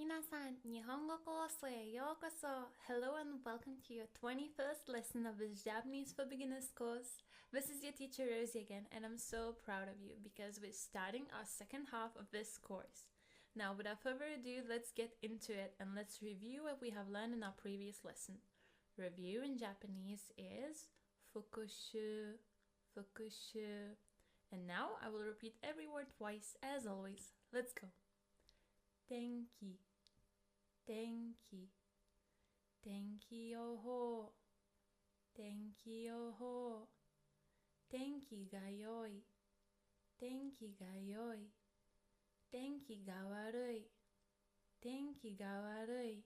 Minasan, Nihongo koso e yokoso. Hello and welcome to your 21st lesson of this Japanese for Beginners course. This is your teacher Rosie again, and I'm so proud of you because we're starting our second half of this course. Now, without further ado, let's get into it and let's review what we have learned in our previous lesson. Review in Japanese is fukushu, fukushu. And now I will repeat every word twice as always. Let's go. Tenki, tenki, tenki yoho, tenki yoho, tenki ga yoi, tenki ga yoi, tenki ga warui, tenki ga warui,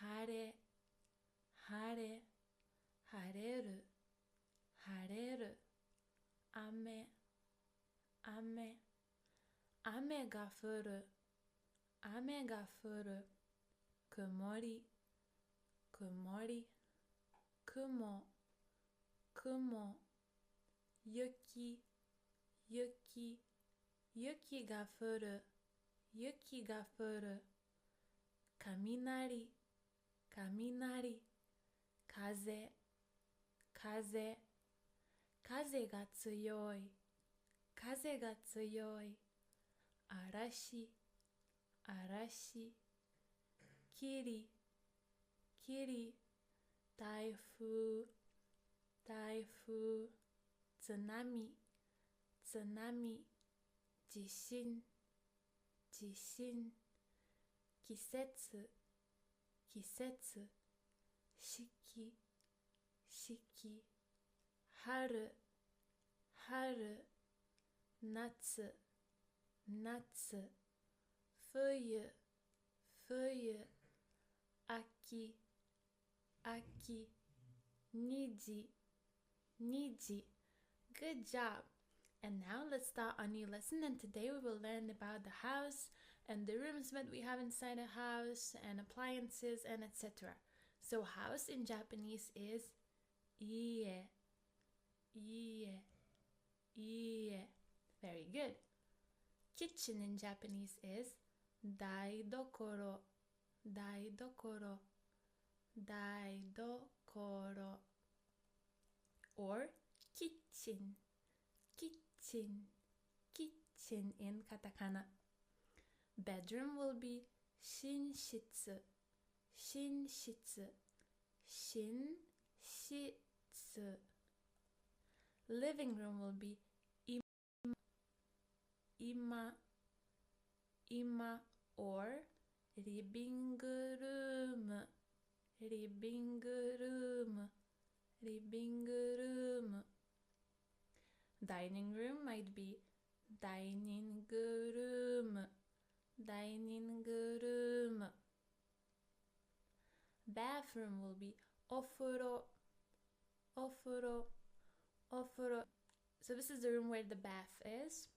hare, hare, hareru, hareru, ame, ame, ame ga furu, ame ga furu, kumori, kumori, kumo, kumo, yuki, yuki, yuki ga furu, yuki ga furu, kaminari, kaminari, kaze, kaze, kaze ga tsuyoi, kaze ga tsuyoi, arashi, arashi, kiri, kiri, taifu, taifu, tsunami, tsunami, jishin, jishin, kisetsu, kisetsu, shiki, shiki, haru, haru, natsu, natsu, fuyu, fuyu, aki, aki, niji, niji. Good job! And now let's start our new lesson, and today we will learn about the house and the rooms that we have inside a house and appliances and etc. So house in Japanese is ie, ie, ie. Very good. Kitchen in Japanese is daidokoro, daidokoro, daidokoro. Or kitchen, kitchen, kitchen in katakana. Bedroom will be shinshitsu, shinshitsu, shinshitsu. Living room will be ima, ima, or living room, living room, living room. Dining room might be dining room, dining room. Bathroom will be ofuro, ofuro, ofuro. So this is the room where the bath is.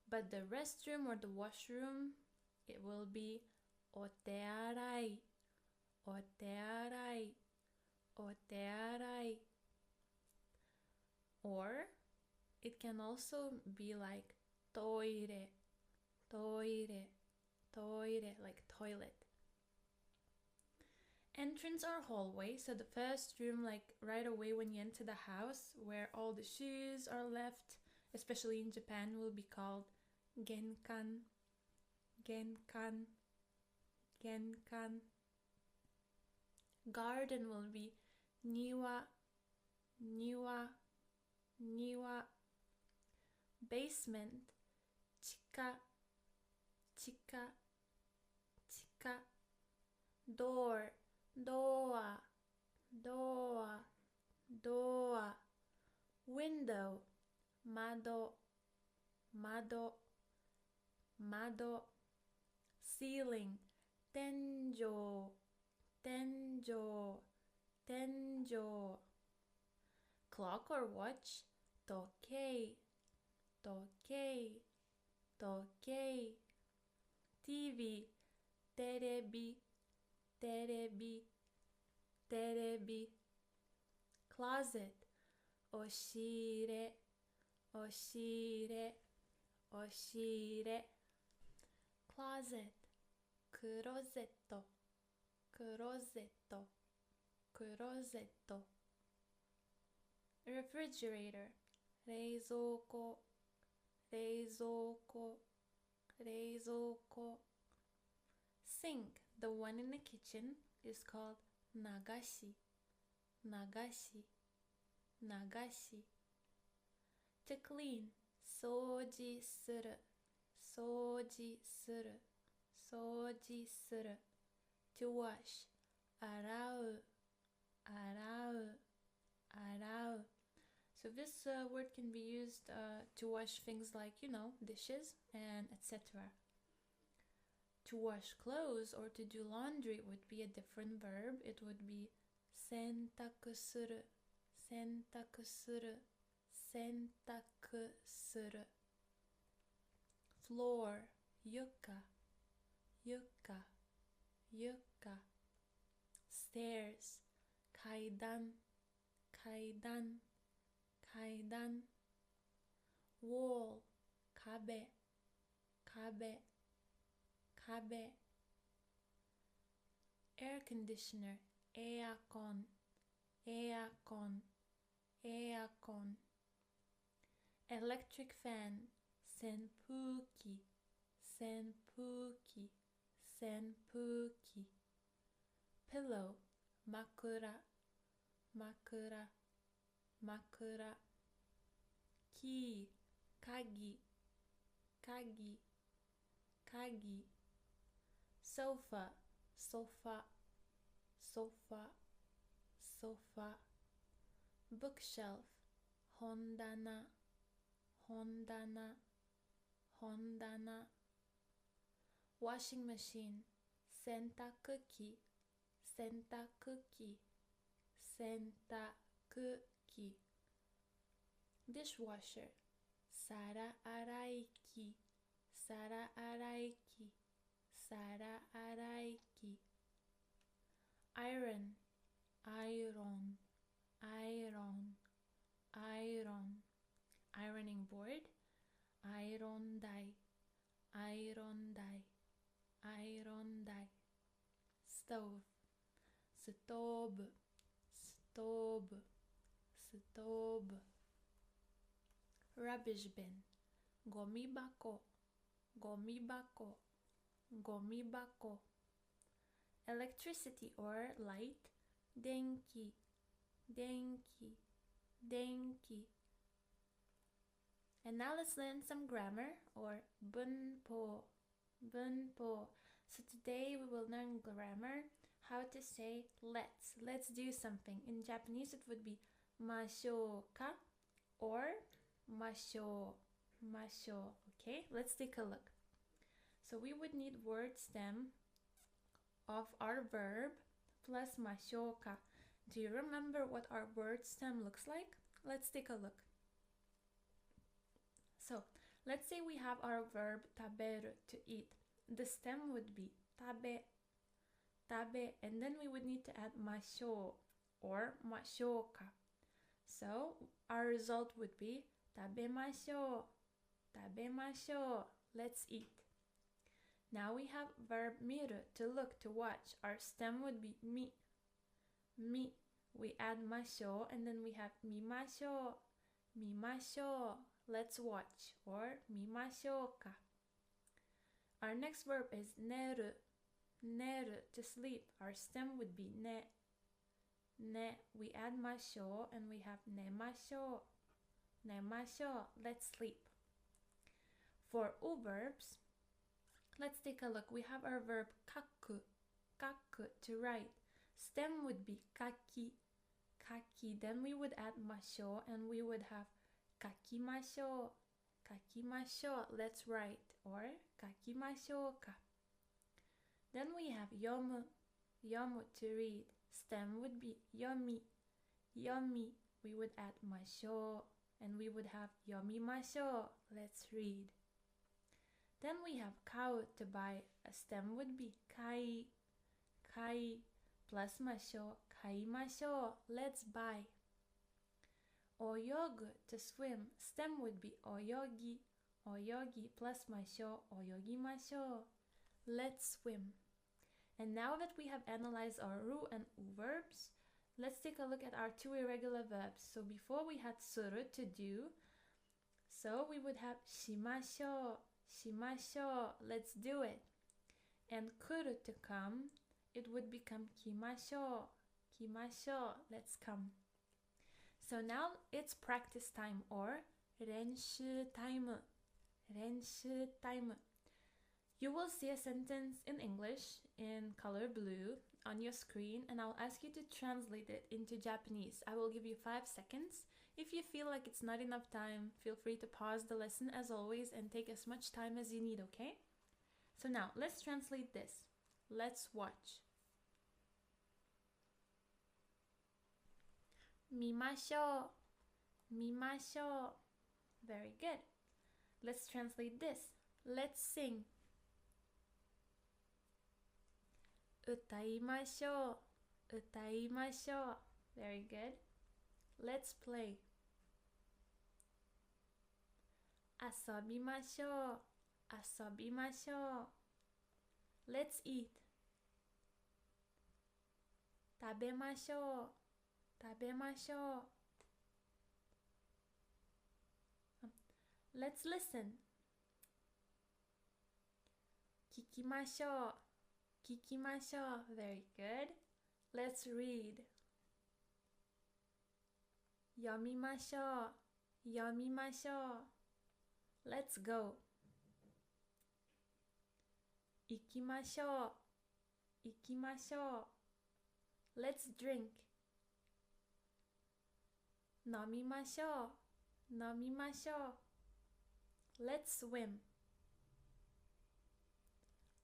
But the restroom or the washroom, it will be otearai, otearai, otearai. Or it can also be like toire, toire, toire, like toilet. Entrance or hallway, so the first room, like right away when you enter the house, where all the shoes are left, especially in Japan, will be called genkan, genkan, genkan. Garden will be niwa, niwa, niwa. Basement, chika, chika, chika. Door, doa, doa, doa. Window, mado, mado, mado. Ceiling, tenjo, tenjo, tenjo. Clock or watch, tokei, tokei, tokei. TV, terebi, terebi, terebi. Closet, oshire, oshire, oshire. Closet, クローゼット、クローゼット、クローゼット。refrigerator、冷蔵庫、冷蔵庫、冷蔵庫。sink, the one in the kitchen, is called 流し、流し、流し。to clean, 掃除する、掃除する、掃除する。to wash, 洗う、洗う、洗う。So this word can be used to wash things like, dishes and etc. To wash clothes or to do laundry would be a different verb. It would be 洗濯する、洗濯する、洗濯する。floor, 床、床、床。stairs, 階段、階段、階段。wall, 壁、壁、壁。air conditioner, エアコン、エアコン、エアコン。electric fan, 扇風機、扇風機、扇風機。pillow, 枕、枕、枕。key, 鍵、鍵、鍵。sofa, ソファ、ソファ、ソファ。bookshelf, 本棚、本棚、本棚。washing machine, 洗濯機、洗濯機、洗濯機。dishwasher, 皿洗い機、皿洗い機、皿洗い機。iron, アイロン、アイロン、アイロン。ironing board, アイロン台、アイロン台、アイロン台。stove, ストーブ、ストーブ、ストーブ。rubbish bin, ゴミ箱、ゴミ箱、ゴミ箱。electricity or light, 電気、電気、電気。And now let's learn some grammar or 文法、文法。So today we will learn grammar, how to say let's do something. In Japanese it would be ましょうか or ましょう、ましょう。Okay, let's take a look. So we would need word stem of our verb plus ましょうか。Do you remember what our word stem looks like? Let's take a look. So let's say we have our verb 食べる to eat. The stem would be 食べ、食べ, and then we would need to add ましょう or ましょうか。So our result would be 食べましょう、食べましょう。Let's eat. Now we have verb 見る to look, to watch. Our stem would be 見、見。We add ましょう and then we have 見ましょう、見ましょう。Let's watch or 見ましょうか。Our next verb is 寝る、寝る to sleep. Our stem would be ね、ね。We add ましょう and we have 寝ましょう、寝ましょう。Let's sleep. For all verbs, let's take a look. We have our verb 書く、書く to write. Stem would be 書き、書き. Then we would add ましょう and we would have 書きましょう、書きましょう。Let's write or 書きましょうか。Then we have 読む、読む to read. Stem would be 読み、読み。We would add ましょう and we would have 読みましょう。Let's read. Then we have 買う to buy. A stem would be 買い、買い。plus ましょう、買いましょう。Let's buy. 泳ぐ to swim. Stem would be 泳ぎ、泳ぎ plus ましょう、泳ぎましょう。Let's swim. And now that we have analyzed our ru and u verbs, let's take a look at our two irregular verbs. So before we had suru, to do. So we would have shimashou, shimashou, let's do it. And kuru, to come, it would become kimashou, kimashou, let's come. So now it's practice time or renshu time, renshu time. You will see a sentence in English in color blue on your screen, and I'll ask you to translate it into Japanese. I will give you 5 seconds. If you feel like it's not enough time, feel free to pause the lesson as always and take as much time as you need, okay? So now, let's translate this. Let's watch. Mimashou, mimashou. Very good. Let's translate this. Let's sing. Utaimashou, utaimashou. Very good. Let's play. Asobimashou, asobimashou. Let's eat. Tabemashou, tabemashou. Let's listen. Kikimashou, kikimashou. Very good. Let's read. Yomimashou, yomimashou. Let's go. Ikimashou, ikimashou. Let's drink. Nomimashou, nomimashou. Let's swim.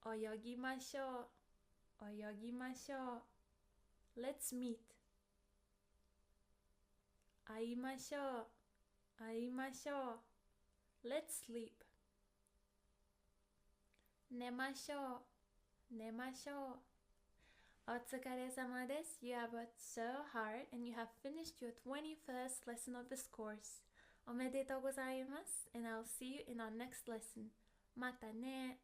Oyogimashou, oyogimashou. Let's meet. Aimashou, aimashou. Let's sleep. Nemashou, nemashou. Otsukaresama desu. You have worked so hard and you have finished your 21st lesson of this course. Omedetou gozaimasu, and I'll see you in our next lesson. Mata ne.